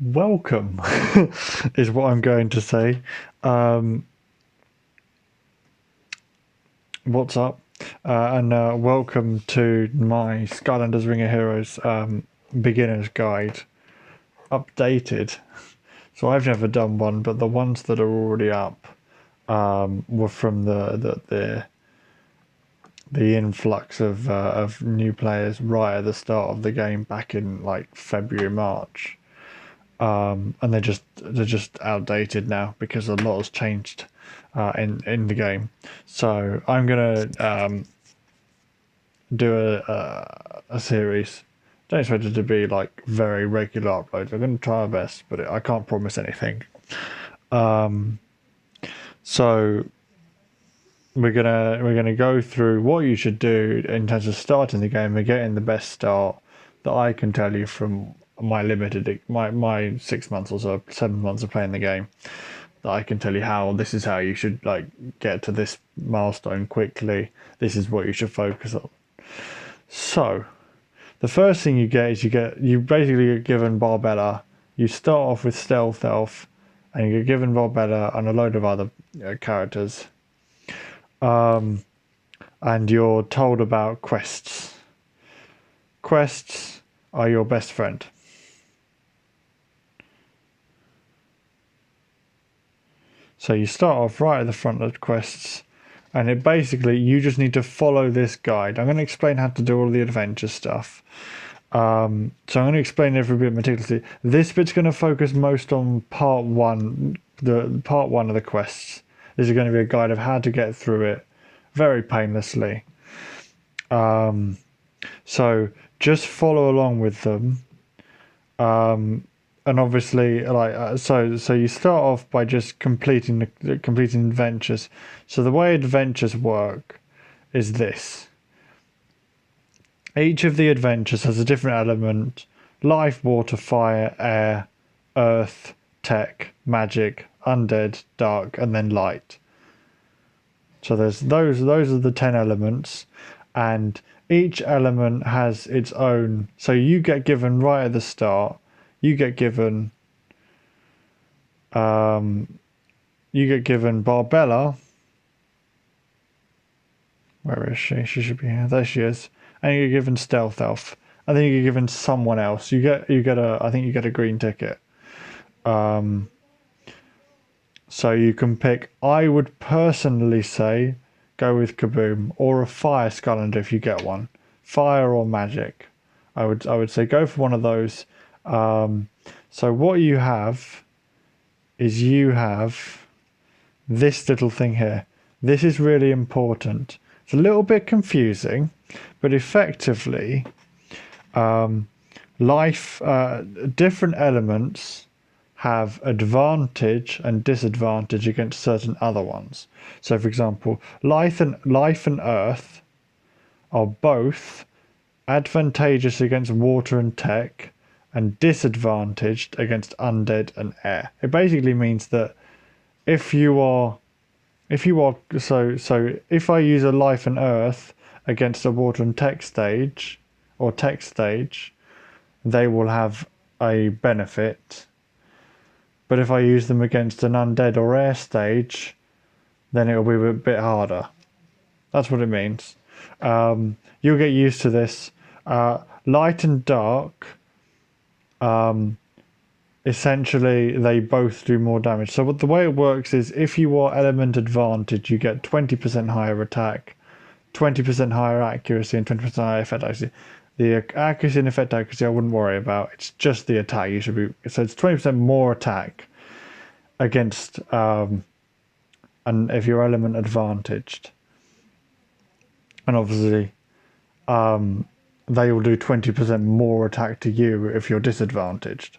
welcome is what I'm going to say. Um, what's up? And welcome to my Skylanders Ring of Heroes beginner's guide, updated. So I've never done one, but the ones that are already up were from the influx of new players right at the start of the game back in like February, March. And they're just outdated now because a lot has changed in the game. So I'm gonna do a series. Don't expect it to be like very regular uploads. I'm gonna try my best, but I can't promise anything. So we're gonna go through what you should do in terms of starting the game and getting the best start that I can tell you from my 6 months or so, 7 months of playing the game. That I can tell you how this is how you should like get to this milestone quickly. This is what you should focus on. So the first thing you get is you basically get given Barbella. You start off with Stealth Elf, and you get given Barbella and a load of other characters. And you're told about quests. Quests are your best friend. So you start off right at the front of quests, and it basically you just need to follow this guide. I'm going to explain how to do all the adventure stuff. So I'm going to explain every bit meticulously. This bit's going to focus most on part one, the part one of the quests. This is going to be a guide of how to get through it very painlessly. So just follow along with them. And obviously, so you start off by just completing adventures. So the way adventures work is this: each of the adventures has a different element: life, water, fire, air, earth, tech, magic, undead, dark, and then light. So there's those are the 10 elements, and each element has its own. So you get given right at the start. You get given Barbella. Where is she? She should be here. There she is. And you get given Stealth Elf. And then you get given someone else. I think you get a green ticket. So you can pick. I would personally say go with Kaboom or a Fire Skylander if you get one. Fire or magic. I would say go for one of those. So what you have is this little thing here. This is really important. It's a little bit confusing, but effectively, different elements have advantage and disadvantage against certain other ones. So, for example, life and earth are both advantageous against water and tech, and disadvantaged against undead and air. It basically means that if I use a life and earth against a water and tech stage, they will have a benefit. But if I use them against an undead or air stage, then it'll be a bit harder. That's what it means. You'll get used to this. Light and dark, essentially they both do more damage. So the way it works is if you are element advantage, you get 20% higher attack, 20% higher accuracy, and 20% higher effect accuracy. The accuracy and effect accuracy I wouldn't worry about. It's just the attack you should be. So it's 20% more attack against, and if you're element advantaged, and obviously, they will do 20% more attack to you if you're disadvantaged.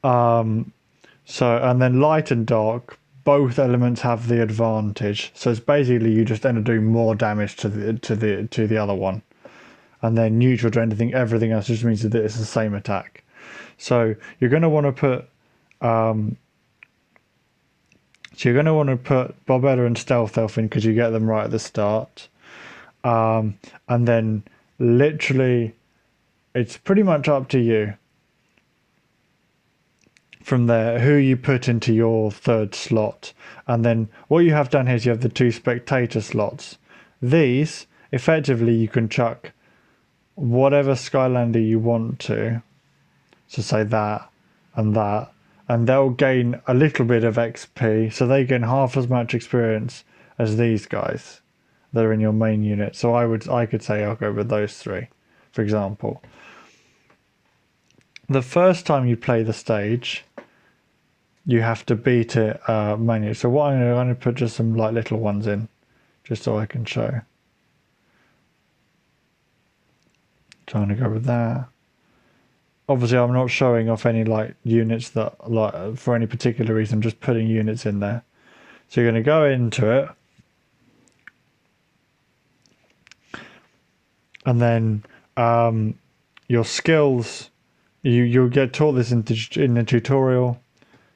So, and then light and dark, both elements have the advantage. So it's basically you just end up doing more damage to the other one, and then neutral to everything else just means that it's the same attack. So you're going to want to put Barbella and Stealth Elf in because you get them right at the start, and then literally it's pretty much up to you from there who you put into your third slot. And then what you have down here is you have the 2 spectator slots. These, effectively, you can chuck whatever Skylander you want to. So say that, and they'll gain a little bit of XP, so they gain half as much experience as these guys that are in your main unit. So I could say I'll go with those 3, for example. The first time you play the stage, you have to beat it manually. So what I'm going to put just some like little ones in, just so I can show. Trying to go with that. Obviously, I'm not showing off any like units that like for any particular reason. I'm just putting units in there. So you're going to go into it, and then your skills. You'll get taught this in the tutorial.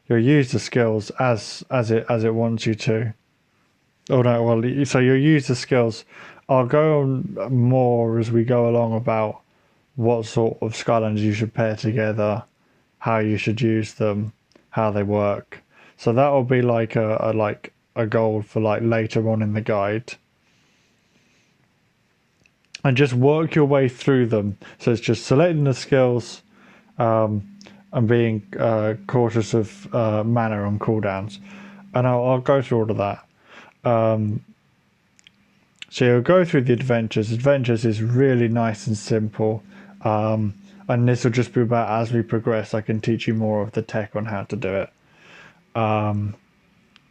You'll use the skills as it wants you to. Oh no, well, so you'll use the skills. I'll go on more as we go along about what sort of Skylanders you should pair together, how you should use them, how they work. So that will be like a goal for like later on in the guide. And just work your way through them. So it's just selecting the skills, and being cautious of mana on cooldowns. And I'll go through all of that. So you'll go through the adventures. Adventures is really nice and simple. And this will just be about as we progress, I can teach you more of the tech on how to do it.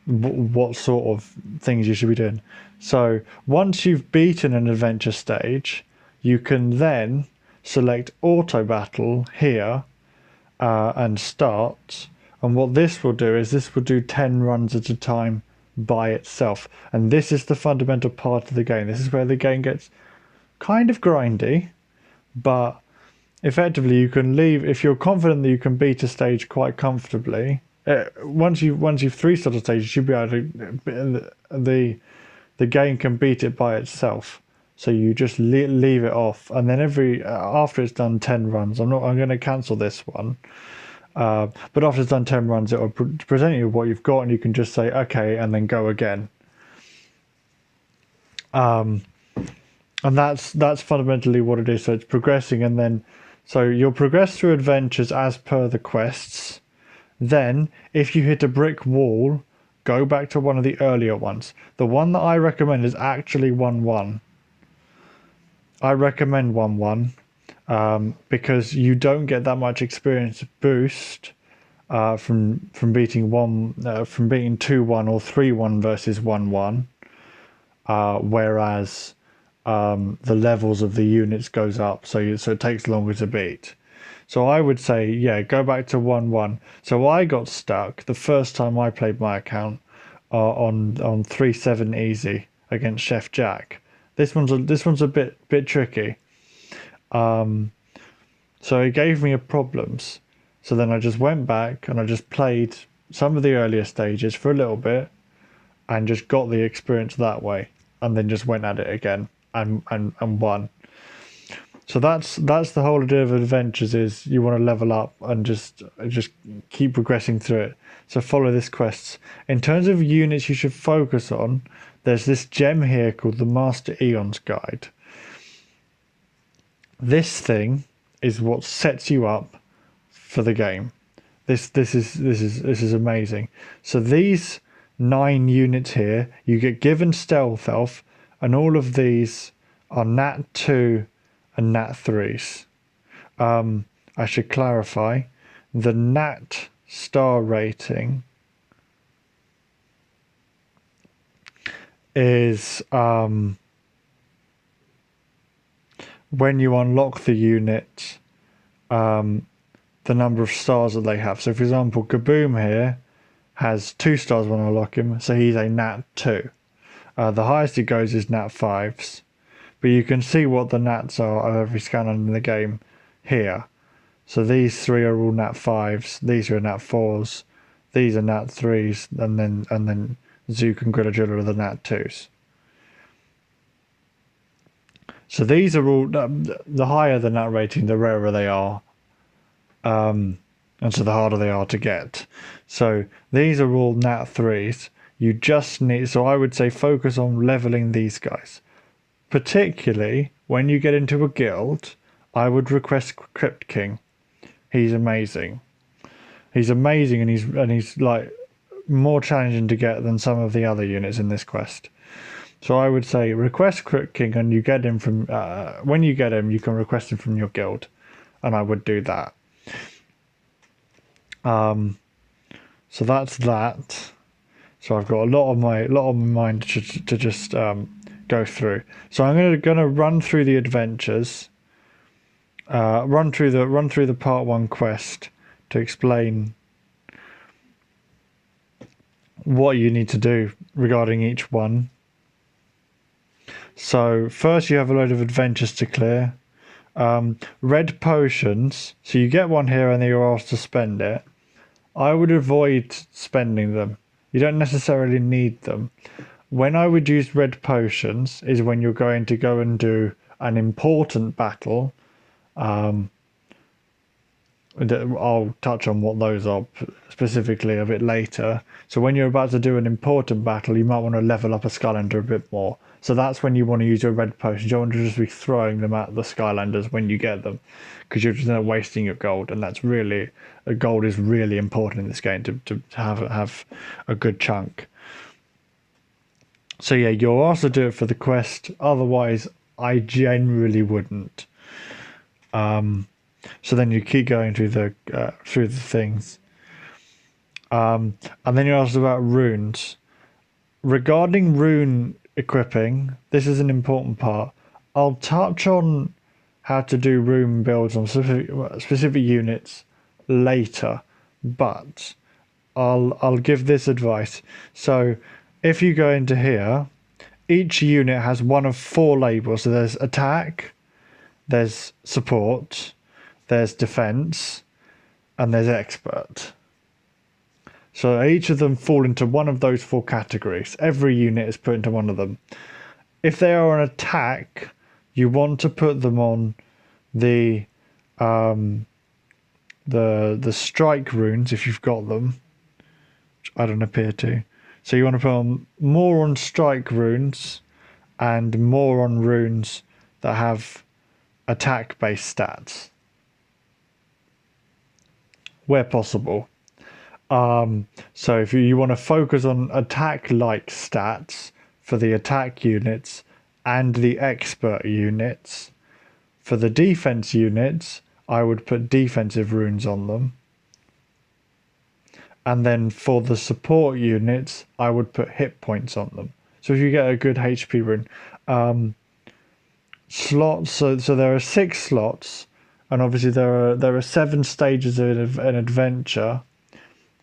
What sort of things you should be doing. So once you've beaten an adventure stage, you can then select auto battle here and start. And what this will do is this will do 10 runs at a time by itself. And this is the fundamental part of the game. This is where the game gets kind of grindy, but effectively you can leave if you're confident that you can beat a stage quite comfortably. Once you've 3-star stage, you should be able to. The game can beat it by itself. So you just leave it off, and then after it's done 10 runs, I'm going to cancel this one. But after it's done 10 runs, it will present you what you've got, and you can just say okay, and then go again. And that's fundamentally what it is. So it's progressing, and then so you'll progress through adventures as per the quests. Then, if you hit a brick wall, go back to one of the earlier ones. The one that I recommend is actually 1-1. I recommend 1-1 because you don't get that much experience boost from beating 2-1 or 3-1 versus 1-1, whereas the levels of the units goes up, so it takes longer to beat. So I would say, yeah, go back to 1-1. So I got stuck the first time I played my account on 3-7 easy against Chef Jack. This one's a bit tricky. So it gave me problems. So then I just went back and I just played some of the earlier stages for a little bit and just got the experience that way, and then just went at it again and won. So that's the whole idea of adventures, is you want to level up and just keep progressing through it. So follow this quests. In terms of units you should focus on, there's this gem here called the Master Eon's Guide. This thing is what sets you up for the game. This is amazing. So these 9 units here, you get given Stealth Elf, and all of these are Nat 2 and Nat 3s. I should clarify, the Nat star rating is when you unlock the unit, the number of stars that they have. So for example, Kaboom here has 2 stars when I unlock him, so he's a Nat 2. The highest he goes is Nat 5s. But you can see what the nats are of every scanner in the game here. So these 3 are all Nat 5s, these are Nat 4s, these are Nat 3s, and then Zook and Grillagilla are the Nat 2s. So these are all the higher the nat rating, the rarer they are, and so the harder they are to get. So these are all nat 3s. You just need, so I would say focus on leveling these guys. Particularly when you get into a guild, I would request Crypt King. He's amazing. He's amazing, and he's like more challenging to get than some of the other units in this quest. So I would say request Crypt King, and you get him from when you get him, you can request him from your guild, and I would do that. So that's that. So I've got a lot on my mind to just go through. So I'm gonna run through the adventures, run through the part 1 quest to explain what you need to do regarding each one. So first you have a load of adventures to clear. Red potions. So you get one here and then you're asked to spend it. I would avoid spending them. You don't necessarily need them. When I would use red potions is when you're going to go and do an important battle. I'll touch on what those are specifically a bit later. So when you're about to do an important battle, you might want to level up a Skylander a bit more. So that's when you want to use your red potions. You don't want to just be throwing them at the Skylanders when you get them, because you're just wasting your gold. And that's really, gold is really important in this game to have a good chunk. So yeah, you'll also do it for the quest. Otherwise, I generally wouldn't. So then you keep going through the things. And then you're asked about runes. Regarding rune equipping, this is an important part. I'll touch on how to do rune builds on specific units later, but I'll give this advice. So if you go into here, each unit has one of 4 labels. So there's attack, there's support, there's defense, and there's expert. So each of them fall into one of those 4 categories. Every unit is put into one of them. If they are an attack, you want to put them on the strike runes if you've got them, which I don't appear to. So you want to put on more on strike runes and more on runes that have attack-based stats, where possible. So if you want to focus on attack-like stats for the attack units and the expert units, for the defense units, I would put defensive runes on them. And then for the support units, I would put hit points on them. So if you get a good HP rune, slots. So there are 6 slots, and obviously there are 7 stages of an adventure.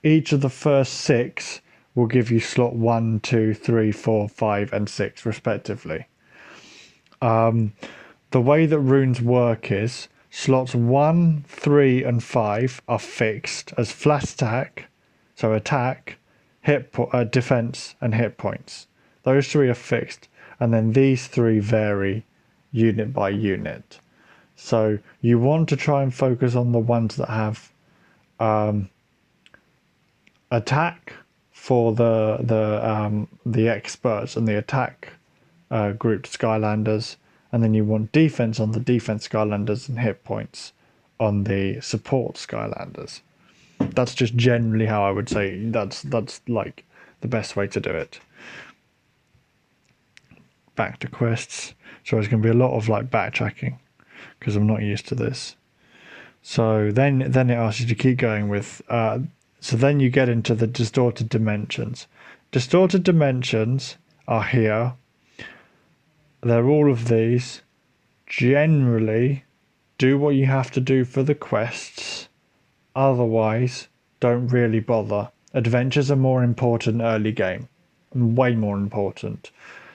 Each of the first 6 will give you slot 1, 2, 3, 4, 5, and 6 respectively. The way that runes work is slots 1, 3, and 5 are fixed as flat attack, so attack, defense, and hit points. Those 3 are fixed, and then these 3 vary unit by unit. So you want to try and focus on the ones that have attack for the experts and the attack grouped Skylanders, and then you want defense on the defense Skylanders and hit points on the support Skylanders. That's just generally how I would say that's like the best way to do it. Back to quests. So there's going to be a lot of like backtracking because I'm not used to this. So then it asks you to keep going with. So then you get into the distorted dimensions. Distorted dimensions are here. They're all of these. Generally, do what you have to do for the quests. Otherwise, don't really bother. Adventures are more important early game. Way more important.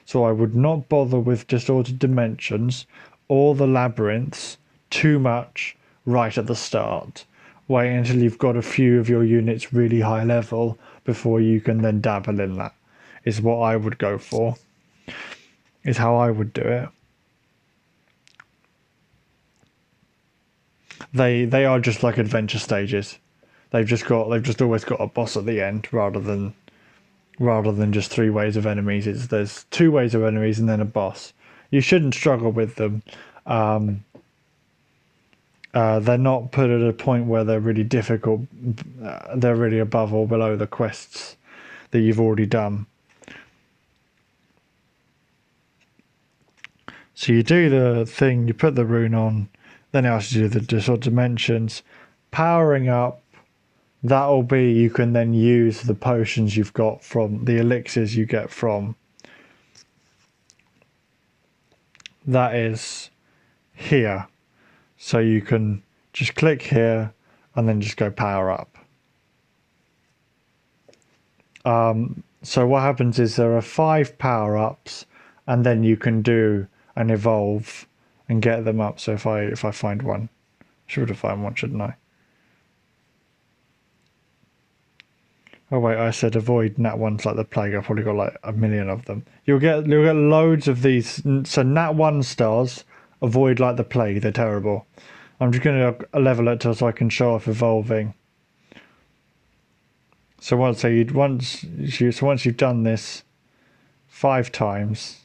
So I would not bother with distorted dimensions or the labyrinths too much right at the start. Wait until you've got a few of your units really high level before you can then dabble in that. Is what I would go for. Is how I would do it. They are just like adventure stages. They've just always got a boss at the end rather than just three waves of enemies. There's two waves of enemies and then a boss. You shouldn't struggle with them. They're not put at a point where they're really difficult. They're really above or below the quests that you've already done. So you do the thing, you put the rune on, then it asks you to do the sort of dimensions. Powering up, that'll be, you can then use the potions you've got from the elixirs you get from. That is here. So you can just click here and then just go power up. So what happens is there are 5 power-ups, and then you can do an evolve and get them up. So if I find one, I should have found one, shouldn't I? Oh wait, I said avoid nat ones like the plague. I've probably got like a million of them. You'll get loads of these. So nat 1 stars, avoid like the plague. They're terrible. I'm just going to level it so I can show off evolving. So once you've done this 5 times,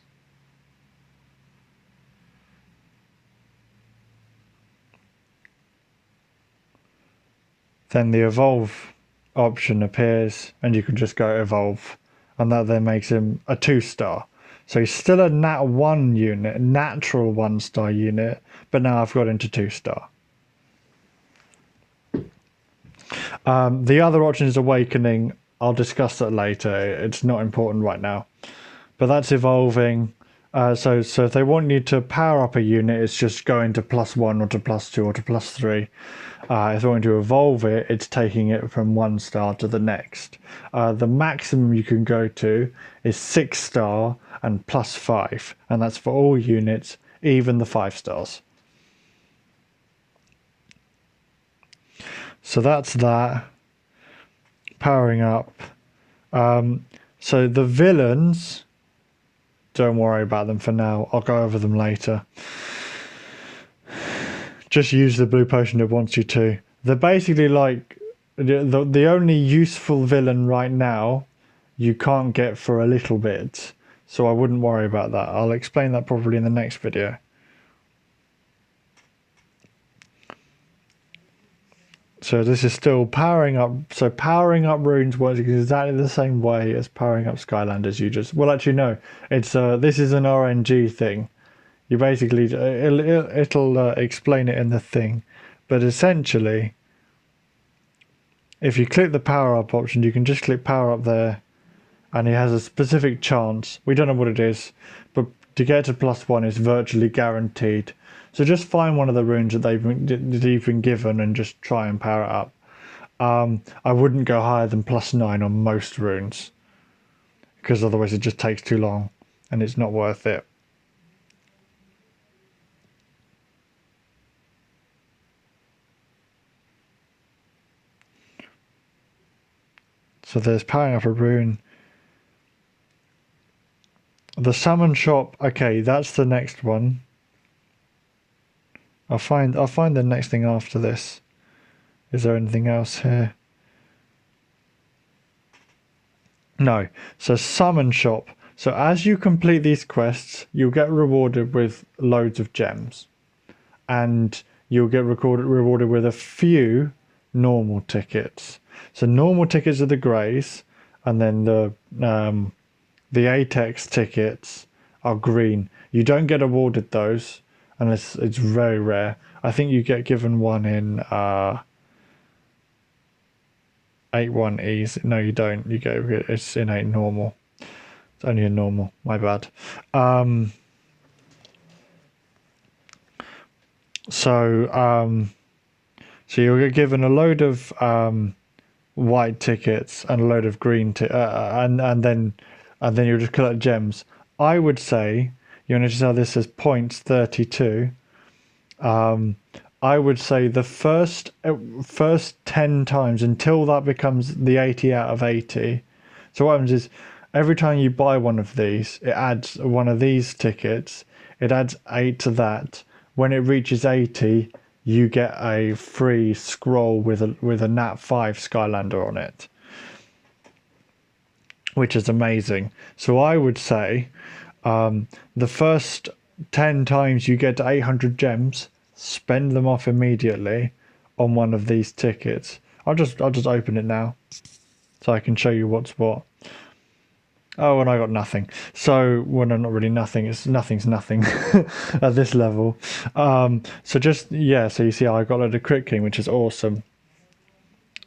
then the evolve option appears, and you can just go evolve, and that then makes him a 2-star. So he's still a nat 1 unit, a natural 1-star unit, but now I've got into 2-star. The other option is awakening. I'll discuss that later. It's not important right now. But that's evolving. So if they want you to power up a unit, it's just going to +1 or to +2 or to +3. If they want to evolve it, it's taking it from 1 star to the next. The maximum you can go to is 6-star and +5. And that's for all units, even the 5 stars. So that's that. Powering up. So the villains, don't worry about them for now. I'll go over them later. Just use the blue potion it wants you to. They're basically like the only useful villain right now you can't get for a little bit. So I wouldn't worry about that. I'll explain that probably in the next video. So this is still powering up. So powering up runes works exactly the same way as powering up Skylanders. Well, actually no, it's this is an RNG thing. You basically it'll explain it in the thing, but essentially, if you click the power up option, you can just click power up there, and it has a specific chance. We don't know what it is, but to get to +1 is virtually guaranteed. So just find one of the runes that you've been given and just try and power it up. I wouldn't go higher than +9 on most runes, because otherwise it just takes too long and it's not worth it. So there's powering up a rune. The summon shop, okay, that's the next one. I'll find the next thing after this. Is there anything else here? No. So summon shop. So as you complete these quests, you'll get rewarded with loads of gems. And you'll get rewarded with a few normal tickets. So normal tickets are the greys, and then the ATEX tickets are green. You don't get awarded those unless it's very rare. I think you get given one in 8-1Es. No, you don't. It's in 8 normal. It's only in normal. My bad. So you'll get given a load of white tickets and a load of green and then you'll just collect gems. I would say, you notice how this says points 32. I would say the first 10 times until that becomes the 80 out of 80. So what happens is every time you buy one of these, it adds one of these tickets. It adds 8 to that. When it reaches 80, you get a free scroll with a Nat 5 Skylander on it, which is amazing. So I would say the first 10 times you get to 800 gems, spend them off immediately on one of these tickets. I'll just open it now so I can show you what's what. Oh, and I got nothing. So, well, no, not really nothing. Nothing's nothing at this level. So just, yeah, so you see I got a load of Crit King, which is awesome.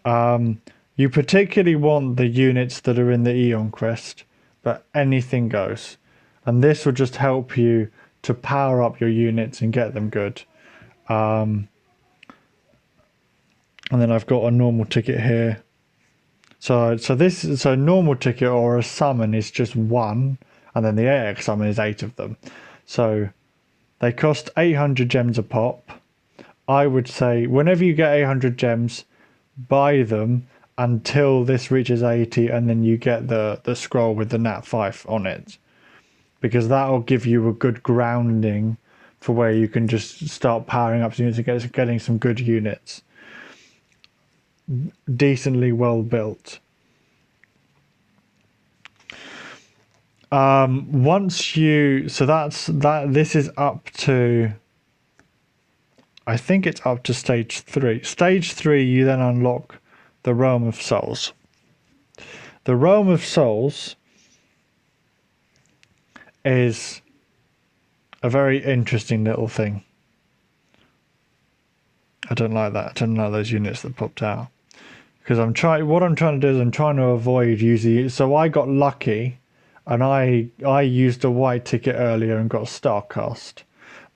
You particularly want the units that are in the Eon Crest, but anything goes. And this will just help you to power up your units and get them good. And then I've got a normal ticket here. So normal ticket or a summon is just one, and then the AX summon is 8 of them. So they cost 800 gems a pop. I would say whenever you get 800 gems, buy them until this reaches 80, and then you get the scroll with the Nat 5 on it, because that'll give you a good grounding for where you can just start powering up units and getting some good units. Decently well built. Once you, so that's that. This is up to, I think it's up to stage 3. Stage 3, you then unlock the Realm of Souls. The Realm of Souls is a very interesting little thing. I don't like that. I don't like those units that popped out. Because what I'm trying to do is I'm trying to avoid using, so I got lucky and I used a white ticket earlier and got Starcast.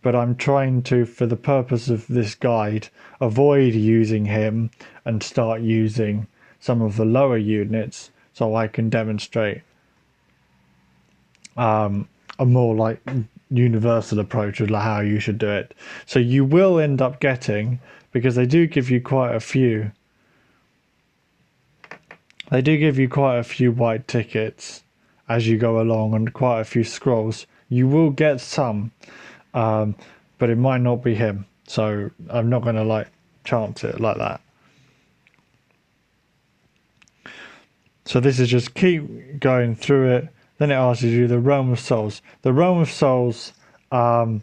But I'm trying to, for the purpose of this guide, avoid using him and start using some of the lower units so I can demonstrate a more like universal approach of how you should do it. So you will end up getting, because they do give you quite a few, white tickets as you go along and quite a few scrolls. You will get some, but it might not be him. So I'm not going to like chance it like that. So this is just keep going through it. Then it asks you the Realm of Souls. The Realm of Souls, I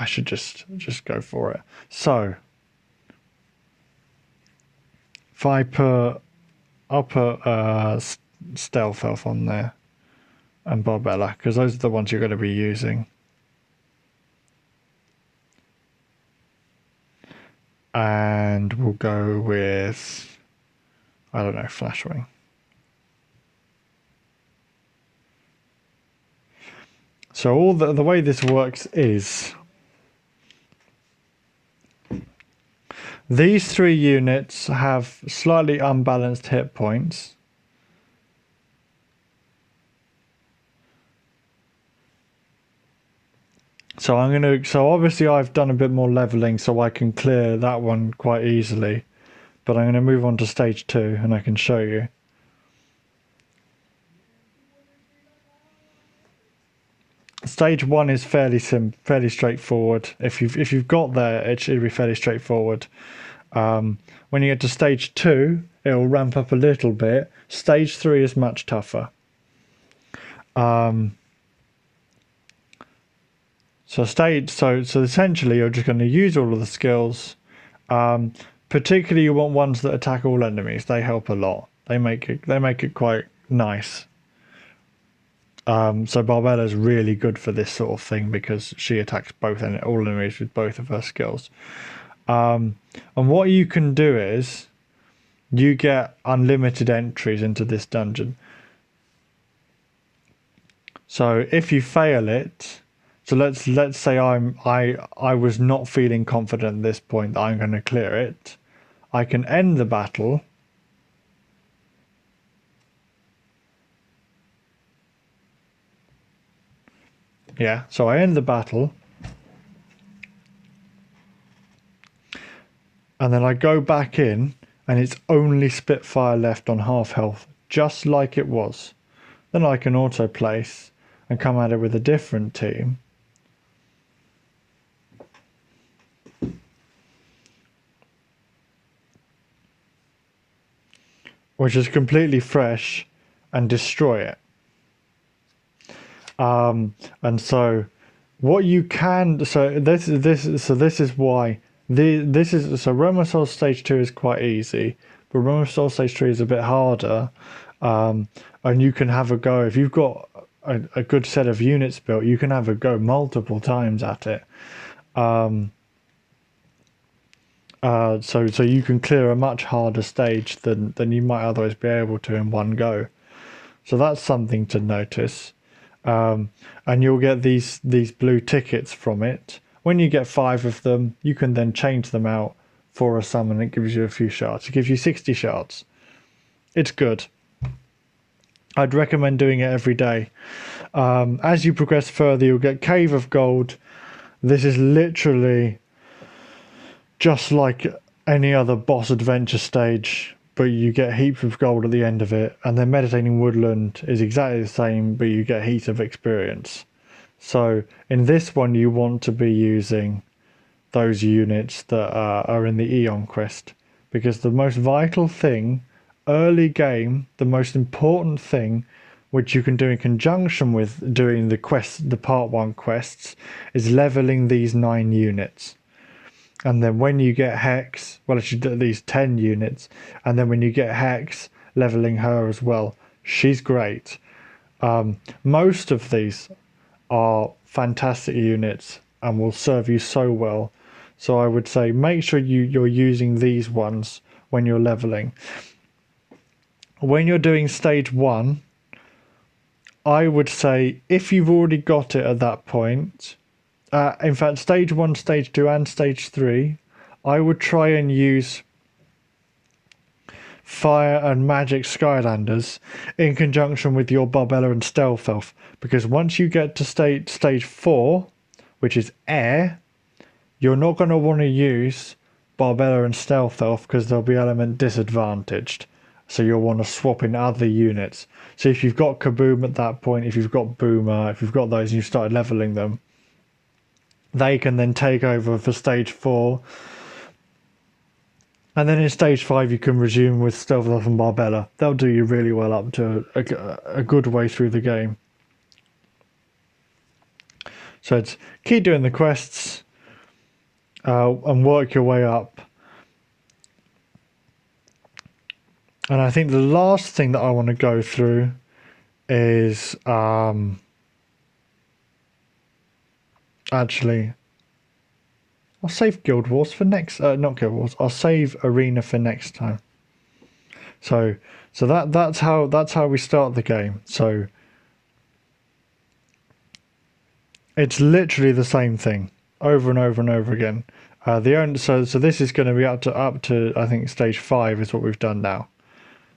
should just go for it. So if I'll put Stealth Elf on there and Barbella, because those are the ones you're going to be using. And we'll go with, I don't know, Flashwing. So all the way this works is these 3 units have slightly unbalanced hit points. So obviously I've done a bit more leveling so I can clear that one quite easily. But I'm going to move on to stage 2 and I can show you. Stage 1 is fairly straightforward. If you've got there, it should be fairly straightforward. When you get to stage 2, it will ramp up a little bit. Stage 3 is much tougher. So essentially, you're just going to use all of the skills. Particularly, you want ones that attack all enemies. They help a lot. They make it quite nice. So Barbella is really good for this sort of thing because she attacks all enemies with both of her skills. And what you can do is you get unlimited entries into this dungeon. So if you fail it, so let's say I was not feeling confident at this point that I'm going to clear it, I can end the battle. Yeah, so I end the battle. And then I go back in and it's only Spitfire left on half health, just like it was. Then I can auto place and come at it with a different team. which is completely fresh, and destroy it. And so what you can, so this is why this is, so Realm of Souls Stage 2 is quite easy, but Realm of Souls Stage 3 is a bit harder. And you can have a go if you've got a good set of units built. You can have a go multiple times at it. So you can clear a much harder stage than you might otherwise be able to in one go. So that's something to notice. And you'll get these blue tickets from it. When you get 5 of them, you can then change them out for a summon. It gives you a few shards. It gives you 60 shards. It's good. I'd recommend doing it every day. As you progress further, you'll get Cave of Gold. This is literally just like any other boss adventure stage, but you get heaps of gold at the end of it. And then Meditating Woodland is exactly the same, but you get heaps of experience. So in this one, you want to be using those units that are in the Eon quest, because the most vital thing early game, the most important thing which you can do in conjunction with doing the part 1 quests, is leveling these 9 units. And then when you get Hex, well, actually these 10 units, and then when you get Hex, leveling her as well. She's great. Most of these are fantastic units and will serve you so well. So I would say make sure you're using these ones when you're leveling. When you're doing stage 1, I would say if you've already got it at that point, in fact, stage 1, stage 2, and stage 3, I would try and use Fire and Magic Skylanders in conjunction with your Barbella and Stealth Elf, because once you get to stage 4, which is Air, you're not going to want to use Barbella and Stealth Elf because they'll be element disadvantaged. So you'll want to swap in other units. So if you've got Kaboom at that point, if you've got Boomer, if you've got those and you've started leveling them, they can then take over for stage 4. And then in stage 5, you can resume with Stealth Elf and Barbella. They'll do you really well up to a good way through the game. So it's keep doing the quests and work your way up. And I think the last thing that I want to go through is actually, I'll save Guild Wars for next. Not Guild Wars. I'll save Arena for next time. So that's how we start the game. So it's literally the same thing over and over and over again. So this is going to be up to I think stage 5 is what we've done now.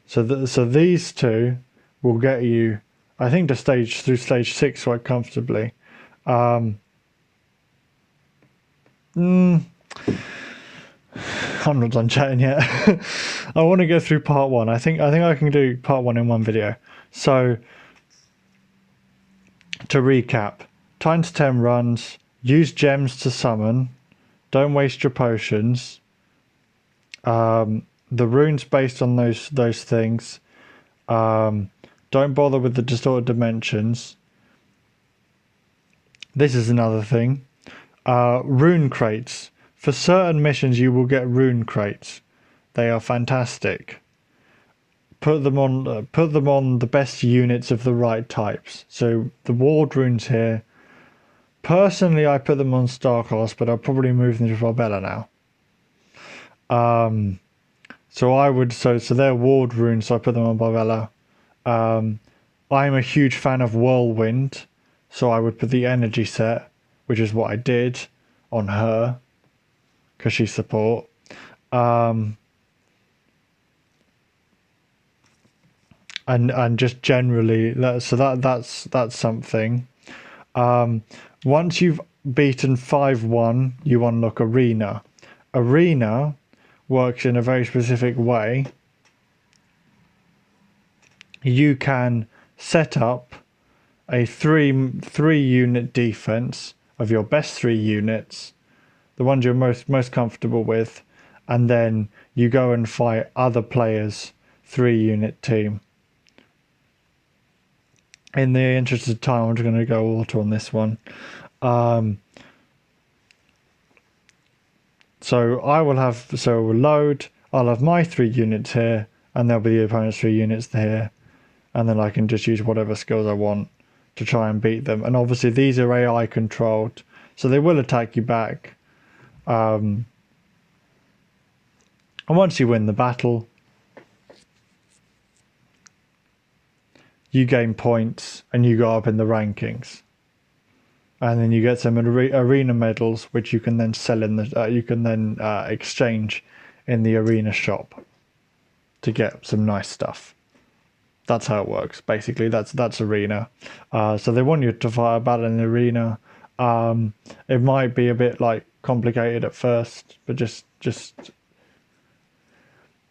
So these two will get you, I think, to stage 6 quite comfortably. I'm not done chatting yet. I want to go through part 1. I think I can do part 1 in one video. So to recap, times 10 runs, use gems to summon, don't waste your potions. The runes based on those things. Don't bother with the distorted dimensions. This is another thing. Rune crates. For certain missions you will get rune crates. They are fantastic. Put them on the best units of the right types. So the ward runes here. Personally, I put them on Starclass, but I'll probably move them to Barbella now. So they're ward runes, so I put them on Barbella. I'm a huge fan of Whirlwind, so I would put the energy set, which is what I did, on her, because she's support. And just generally, that's something. Once you've beaten 5-1, you unlock Arena. Arena works in a very specific way. You can set up a three unit defense of your best 3 units, the ones you're most comfortable with, and then you go and fight other players 3-unit team. In the interest of time, I'm just going to go auto on this one. So we'll load, I'll have my 3 units here, and there'll be the opponent's 3 units here, and then I can just use whatever skills I want to try and beat them. And obviously these are AI controlled, so they will attack you back. And once you win the battle, you gain points and you go up in the rankings. And then you get some arena medals, which you can then sell in the exchange in the arena shop to get some nice stuff. That's how it works. Basically, that's arena. So they want you to fight a battle in the arena. It might be a bit like complicated at first, but just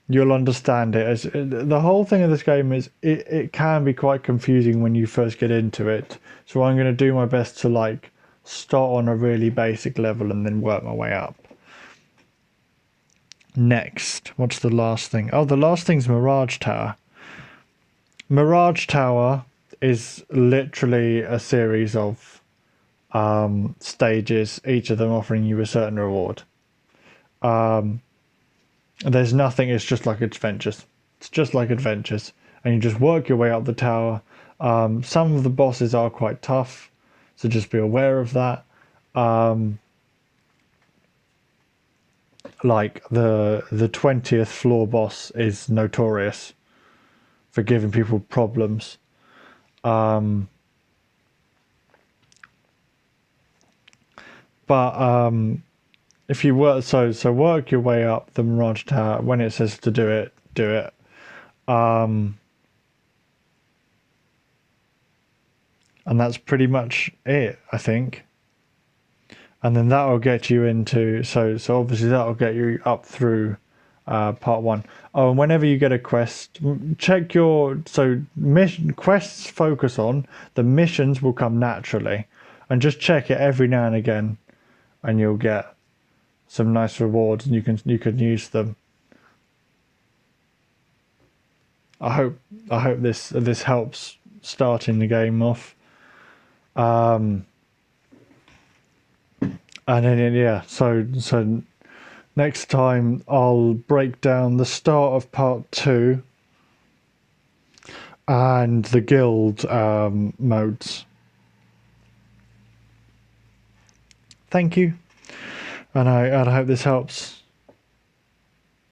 you'll understand it. As the whole thing of this game is, it can be quite confusing when you first get into it. So I'm going to do my best to like start on a really basic level and then work my way up. Next, what's the last thing? Oh, the last thing's Mirage Tower. Mirage Tower is literally a series of stages, each of them offering you a certain reward. There's nothing, it's just like adventures. It's just like adventures. And you just work your way up the tower. Some of the bosses are quite tough, so just be aware of that. Like the 20th floor boss is notorious for giving people problems. If you work work your way up the Mirage Tower. When it says to do it, do it. And that's pretty much it, I think. And then that will get you into so obviously that will get you up through part 1. Oh, and whenever you get a quest, check your mission quests focus on the missions will come naturally, and just check it every now and again, and you'll get some nice rewards, and you can use them. I hope this helps starting the game off. And then yeah, so next time I'll break down the start of part 2 and the guild modes. Thank you, and I hope this helps.